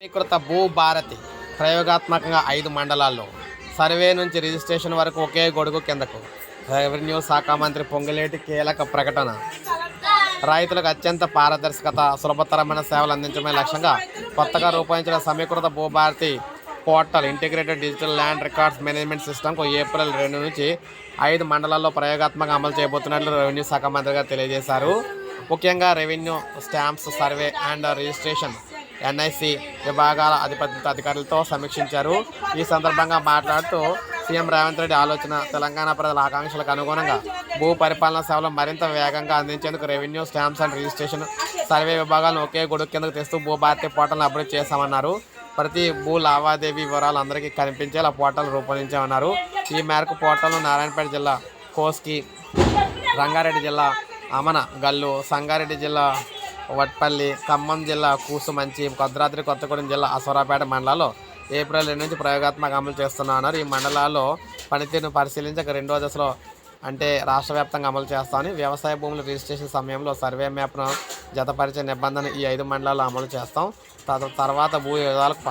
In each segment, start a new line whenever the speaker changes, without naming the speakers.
సమీకృత భూభారతి ప్రయోగాత్మకంగా 5 మండలాల్లో సర్వే నుంచి రిజిస్ట్రేషన్ వరకు ఒకే గొడుగు కిందకు. రెవెన్యూ శాఖ మంత్రి పొంగులేటి కీలక ప్రకటన. రైతులకు అత్యంత పారదర్శకత, సులభతరమైన సేవలు అందించడమే లక్ష్యంగా కొత్తగా రూపొందించిన సమీకృత Bhubharati portal integrated digital land records management సిస్టమ్కు ఏప్రిల్ 2 నుంచి 5 మండలాల్లో ప్రయోగాత్మకంగా అమలు చేయబోతున్నట్లు రెవెన్యూ శాఖ మంత్రి గారు తెలియజేశారు. ముఖ్యంగా revenue, stamps, survey and registration, NIC విభాగాల అధికారులతో సమీక్షించారు. ఈ సందర్భంగా మాట్లాడుతూ సీఎం రేవంత్ రెడ్డి ఆలోచన, తెలంగాణ ప్రజల ఆకాంక్షలకు అనుగుణంగా భూ పరిపాలనా సేవలు మరింత వేగంగా అందించేందుకు revenue, stamps and registration, survey విభాగాలను ఒకే గొడుగు కిందకు తెస్తూ భూభారతి పోర్టల్ను అభివృద్ధి చేశామన్నారు. ప్రతి భూ లావాదేవీ వివరాలు అందరికీ కనిపించేలా పోర్టల్ రూపొందించామన్నారు. ఈ మేరకు పోర్టల్ను నారాయణపేట జిల్లా కోస్గి, రంగారెడ్డి జిల్లా అమన గల్లు, సంగారెడ్డి జిల్లా వట్పల్లి, ఖమ్మం జిల్లా కూసుమంచి, భద్రాద్రి కొత్తగూడెం జిల్లా అసోరాపేట మండలాల్లో ఏప్రిల్ 2 నుంచి ప్రయోగాత్మక అమలు చేస్తున్నారు. ఈ మండలాల్లో పనితీరును పరిశీలించక రెండో దశలో అంటే రాష్ట్ర వ్యాప్తంగా అమలు చేస్తామని, వ్యవసాయ భూముల రిజిస్ట్రేషన్ సమయంలో సర్వే మ్యాప్ను జతపరిచే నిబంధన ఈ 5 మండలాల్లో అమలు చేస్తాం. తర్వాత భూ వివాదాలకు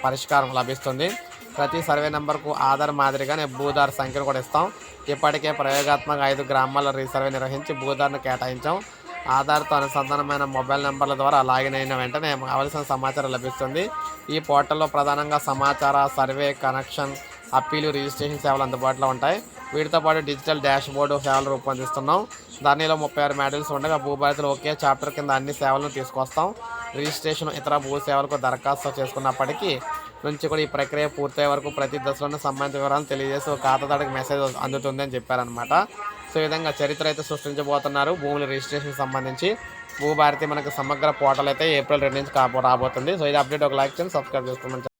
పరిష్కారం లభిస్తుంది. ప్రతి సర్వే నెంబర్కు ఆధార్ మాదిరిగానే భూదారు సంఖ్యను కూడా ఇస్తాం. ఇప్పటికే ప్రయోగాత్మక 5 గ్రామాల్లో రీసర్వే నిర్వహించి భూదారును కేటాయించాం. ఆధార్తో అనుసంధానమైన మొబైల్ నెంబర్ల ద్వారా లాగిన్ అయిన వెంటనే కావలసిన సమాచారం లభిస్తుంది. ఈ పోర్టల్లో ప్రధానంగా సమాచార, సర్వే, కనెక్షన్, అప్పీలు, రిజిస్ట్రేషన్ సేవలు అందుబాటులో ఉంటాయి. వీటితో పాటు డిజిటల్ డాష్ బోర్డు సేవలు రూపొందిస్తున్నాం. దానిలో 36 మాడ్యూల్స్ ఉండగా భూభారతిలో ఒకే చాప్టర్ కింద అన్ని సేవలను తీసుకొస్తాం. రిజిస్ట్రేషన్, ఇతర భూ సేవలకు దరఖాస్తు చేసుకున్నప్పటికీ నుంచి కూడా ఈ ప్రక్రియ పూర్తయ్యే వరకు ప్రతి దశలోనే సంబంధిత వివరాలను తెలియజేసి ఒక ఖాతాదారుడికి మెసేజ్ అందుతుందని చెప్పారనమాట. సో ఈ విధంగా చరిత్ర అయితే సృష్టించబోతున్నారు భూముల రిజిస్ట్రేషన్ సంబంధించి. భూభారతి మనకు సమగ్ర పోర్టల్ అయితే ఏప్రిల్ 2 నుంచి రాబోతుంది. సో ఇది అప్డేట్. ఒక లైక్ చేయండి, సబ్స్క్రైబ్ చేసుకోమని.